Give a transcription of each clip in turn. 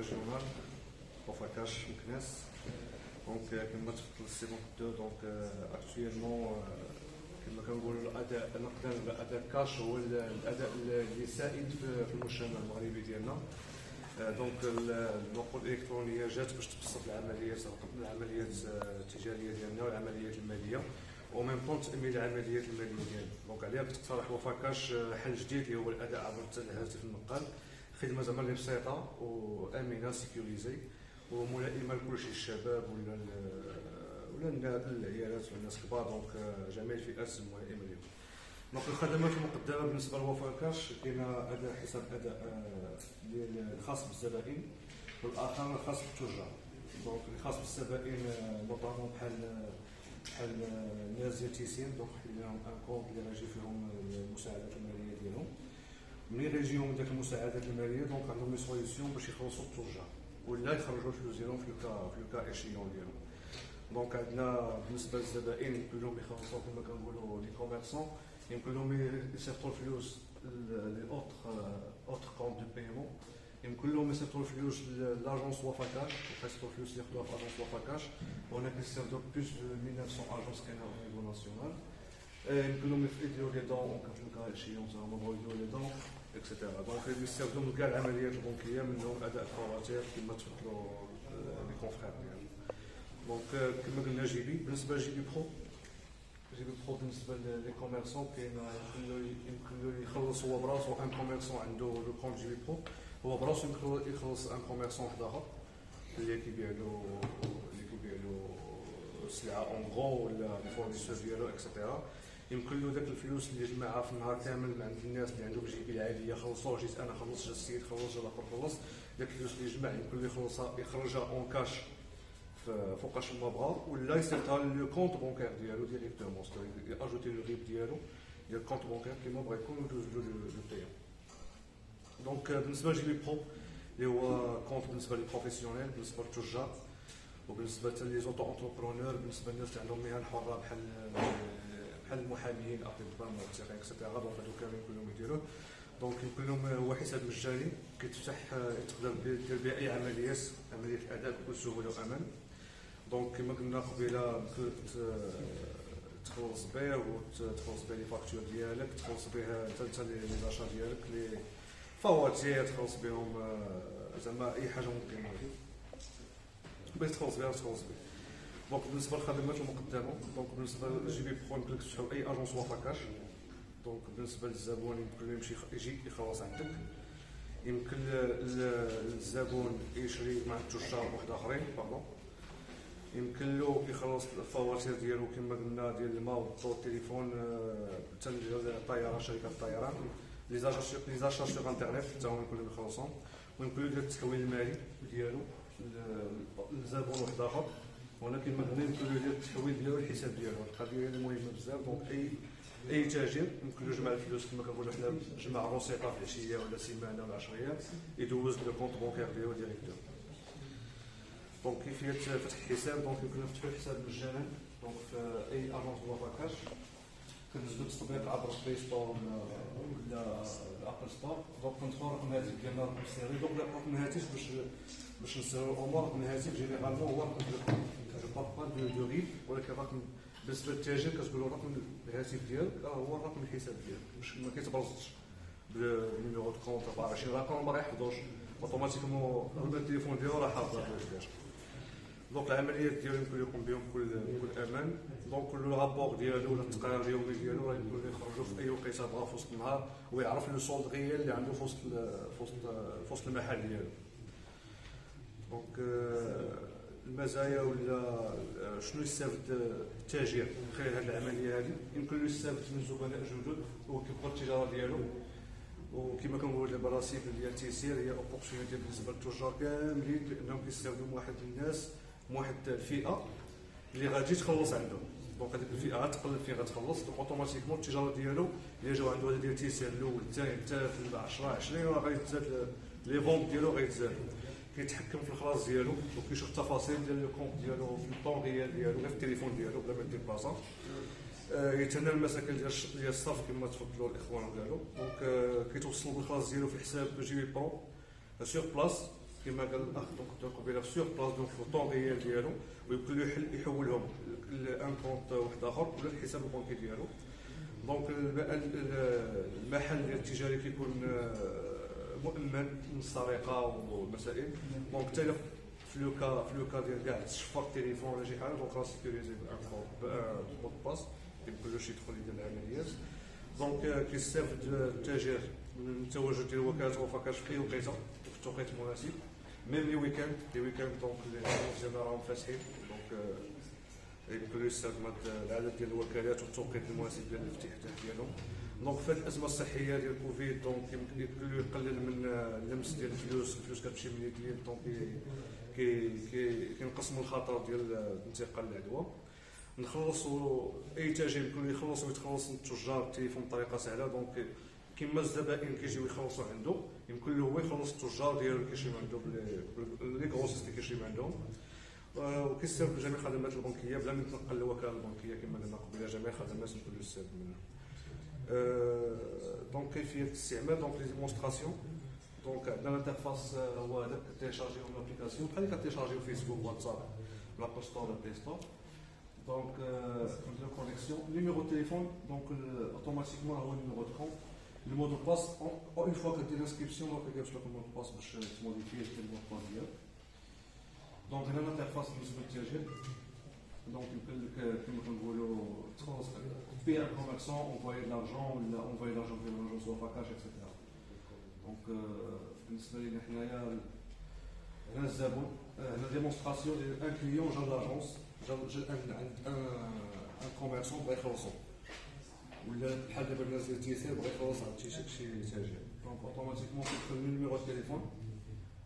régional Wafakash Meknes. Donc كما تفضل السيزون 2 دونك اكطويلمون كما كنقولوا الاداء نقدر الاداء كاش هو الاداء اللي سائد في المجتمع المغربي ديالنا. دونك النقود الالكترونيه جات باش تبسط العمليات التجاريه ديالنا والعمليات الماليه وميم طون تامين العمليات الماليه ديالنا. دونك عليها كتقترح وفاكاش حل جديد اللي هو الاداء عبر الهاتف النقال، خدمه زعما اللي بسيطه وامنه سيكوريزي وملائمه لكل شيء الشباب ولا العيالات والناس الكبار. دونك جميع الفئات ملائمه لهم. دونك الخدمات المقدمه بالنسبه لوفاكاش كاينه اداء حساب اداء ديال الخاص بالزبائن والاخر الخاص بالتجار. دونك الخاص بالزبائن نوطامون بحال الناس ديال تيسين دونك حل لهم ان كونت اللي غيجي فيهم المساعدات الماليه ديالهم. ملي غيجيهم داك المساعدات الماليه دونك عندهم لي سوليسيون باش يخلصوا التجار ولا يخرجوا الفلوس ديالهم في الكا ايشيون ديالهم. دونك عندنا بالنسبه للزبائن يمكن لهم يخلصوا كما كنقولوا لي كوميرسون، يمكن لهم يصيفطوا الفلوس لي اوتر كونت دو بايمون، يمكن لهم يصيفطوا الفلوس لاجونس وفاكاش ويصيفطوا الفلوس اللي ياخذوها في اجونس وفاكاش. هنا كيستافدوا بلوس دو 1900 اجونس كاينه او نيفو ناسيونال. يمكن لهم يديروا لي دون كتلقى ايشيون زعما بغاو يديروا لي دون اكسيتيرا. دونك يستافدوا من كاع العمليات البنكيه منهم اداء الفواتير كما تفضلوا لي كونفرير ديالنا. دونك كما قلنا جيبي بالنسبه لجيبي برو بالنسبه لي كوميرسون كاين يمكن له يخلص هو براسو ان كوميرسون عنده لو كونت جيبي برو هو براسو يمكن يخلص ان كوميرسون واحد اخر اللي كيبيع له السلعه اون غرو ولا لي فورنيسور ديالو اكسيتيرا. يمكن له داك الفلوس اللي جمعها في النهار كامل من عند الناس اللي عندهم جيبي العاديه خلصوه، جيت انا خلص جا السيد خلص جا الاخر خلص، داك الفلوس اللي جمع يمكن له يخرجها اون كاش فوقاش ما بغا ولا يصيفطها لو كونت بونكير ديالو ديريكتومون اجوتي لو ريب ديالو ديال الكونت بونكير كيما بغا يكون يدوز له لو بيون. دونك بالنسبه لجيبي برو اللي هو كونت بالنسبه لي بروفيسيونيل بالنسبه للتجار وبالنسبه لي زوتو اونتربرونور بالنسبه للناس اللي عندهم مهن حره بحال المحامين الاطباء الموثقين اكسيتيرا. دونك هادو كاملين كلهم يديروه. دونك يمكن لهم هو حساب مجاني كيتفتح تقدر دير به اي عمليه الاداء بكل سهوله وامان. دونك كما قلنا قبيله تخلص به وتخلص به لي فاكتور ديالك، تخلص به حتى لي زاشا ديالك لي فواتير تخلص بهم زعما اي حاجه ممكن باش تخلص به. دونك بالنسبه للخدمات المقدمه دونك بالنسبه لجيبي برو يمكن لك تفتحوا اي اجونس وفاكاش. دونك بالنسبه للزبون يمكن له يمشي يجي يخلص عندك، يمكن الزبون يشري مع التجار واحد اخرين باردون، يمكن له يخلص الفواتير ديالو كما قلنا ديال الماء والضوء التليفون حتى الطيران شركه الطيران لي زاشا سوغ انترنيت حتى هما يمكن لهم يخلصهم، ويمكن له يدير التحويل المالي ديالو للزبون واحد اخر. هنا كما قلنا يمكن له يدير التحويل ديالو للحساب ديالو. القضيه هذه مهمه بزاف. دونك اي تاجر يمكن له يجمع الفلوس كما كنقولوا حنا جمع روسيطه في العشيه ولا سيمانه ولا 10 ايام يدوز لو كونت بونكير ديالو ديريكتور. دونك كيفيه فتح حساب دونك يمكن نفتحوا الحساب مجانا دونك في اي اجونس وفاكاش كنزلوا التطبيق عبر بلاي ستور ولا الابل ستور. دونك كندخلوا رقم الهاتف ديالنا رقم السري. دونك رقم الهاتف باش نسيروا الامور رقم الهاتف جينيرالمون هو رقم جو بارل دو ريب، ولكن رقم بالنسبه للتاجر كتقولوا رقم الهاتف ديالك هو رقم الحساب ديالك باش ما كيتبرزش بالنيميرو دو كونت 24 رقم ما غيحفظوش اوتوماتيكمون رقم التليفون ديالو راه حافظ الكاش. دونك العمليات ديالو يمكن يقوم بهم بكل امان. دونك لو رابور ديالو ولا التقرير اليومي ديالو راه يمكن يخرجوا في اي وقيته بغا في وسط النهار ويعرف لو سولد غيال اللي عنده في وسط المحل ديالو. دونك المزايا ولا شنو يستافد التاجر خلال هذه العمليه هذه؟ يمكن له يستافد من زبناء جدد وكيبقى التجاره ديالو. وكما كنقولوا دابا راسي ديال التيسير هي اوبورتونيتي بالنسبه للتجار كاملين لانهم كيستافدوا من واحد الناس من واحد الفئه اللي غادي تخلص عندهم. دونك هذيك الفئه غتقلب فين غتخلص دونك اوتوماتيكمون التجاره ديالو اللي جاو عنده هذا ديال التيسير الاول الثاني الثالث 10 20 راه غيتزاد لي فونت ديالو غيتزاد. كيتحكم في الخلاص ديالو وكيشوف التفاصيل ديال لو كونت ديالو في الطون ريال ديالو غير في التليفون ديالو بلا ما يدير بلاصه. يتهنى المساكن ديال الصرف كما تفضلوا الاخوان قالوا. دونك كيتوصلوا بالخلاص ديالو في حساب جيبي برو سور بلاص كما قال الاخ دونك قبيله في سور بلاص دونك في الطون ريال ديالو ويمكن له يحولهم لان كونت واحد اخر ولا الحساب البنكي ديالو. دونك المحل التجاري كيكون مؤمن من السرقه والمسائل. دونك حتى في لوكا ديال كاع تشفر التليفون ولا شي حاجه دونك راه سيكوريزي بان مود باس يمكن له شي يدخل يدير العمليات. دونك كيستافد التاجر من التواجد ديال الوكالات وفكاش في اي وقيته وفي التوقيت المناسب ميم لي ويكاند دونك ديالنا راهم فاتحين دونك يمكن له يستخدم العدد ديال الوكالات والتوقيت المناسب ديال الافتتاح ديالهم. دونك في الازمه الصحيه ديال كوفيد دونك يمكن له يقلل من اللمس ديال الفلوس كتمشي من اليدين دونك كينقص من الخطر ديال انتقال العدوى. نخلصوا اي تاجر يمكن له يخلص ويتخلص من التجار التليفون بطريقه سهله. دونك كما الزبائن كيجيو يخلصوا عنده يمكن له هو يخلص التجار ديالو اللي كيشريو عنده لي كروسيس اللي كيشريو عندهم. وكيستافد جميع الخدمات البنكيه بلا ما يتنقل للوكاله البنكيه كما قلنا قبيله. جميع الخدمات يمكن له يستافد منها. دونك كيفيه الاستعمال دونك لي ديمونستراسيون. دونك عندنا الانترفاس هو هذاك كتيشارجيو من لابليكاسيون بحال اللي كتيشارجيو فيسبوك واتساب لابل ستور ولا بلاي ستور. دونك نديرو كونيكسيون نيميرو تليفون دونك اوتوماتيكمون هو النيميرو دو كونت. Le mot de passe, une fois que tu as l'inscription, donc tu as le mot de passe pour modifier le mot de passe. Donc, il y a l'interface de l'utilisateur. Donc, il peut payer un commerçant, envoyer de l'argent vers l'agence ou à cash, etc. Donc, il y a la démonstration d'un client, j'ai l'agence, un commerçant, bref, ولا بحال دابا الناس ديال التيسير بغا يخلص على شي تاجر دونك اوتوماتيكمون كيدخل النيميرو التليفون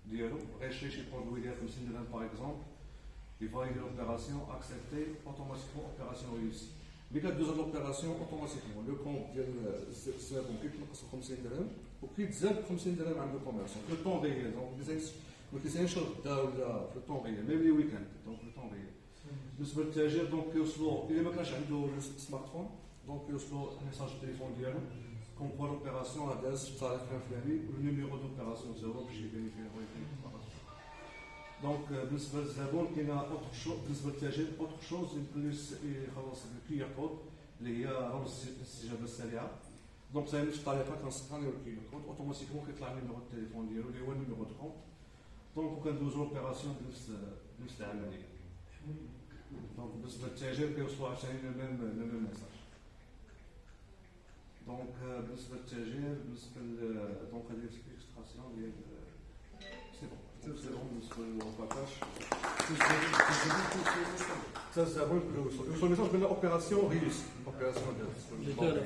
ديالو غيشري شي برودوي ديال 50 درهم باغ اكزومبل يفاليدي لوبيراسيون اكسبتي اوتوماتيكمون اوبيراسيون ريوسي. ملي كدوز هاد لوبيراسيون اوتوماتيكمون لو كونت ديال الزبون كيتنقص ب 50 درهم وكيتزاد ب 50 درهم عند الكوميرسون في الطون ريال. دونك ما كيسالش غدا ولا في الطون ريال ميم لي ويكاند دونك في الطون ريال. بالنسبه للتاجر دونك كيوصلوا الا ما كانش عنده سمارت فون دونك يوصلوا ميساج التليفون ديالو كوم بوا لوبيراسيون راه داز في التاريخ الفلاني والنيميرو دوبيراسيون تا هو باش يفيريفي دونك بالنسبه للزبون كاينه اوتر شوز. بالنسبه للتاجر اوتر شوز يمكن يخلص الكيو ار كود اللي هي رمز الاستجابه السريعه. دونك زي نفس الطريقه كنسكانيو الكيو ار كود اوتوماتيكمون كيطلع النيميرو التليفون ديالو اللي هو النيميرو دو كونت. دونك وكندوزو لوبيراسيون بنفس العمليه. دونك بالنسبه للتاجر كيوصلوا عشان لو ميم ميساج. دونك بالنسبه للتاجر بالنسبه دونك هذه الاكستراسيون ديال سي بون بالنسبه للباكاج حتى الزبون يوصل الميساج بان اوبيراسيون ريوسي اوبيراسيون ديال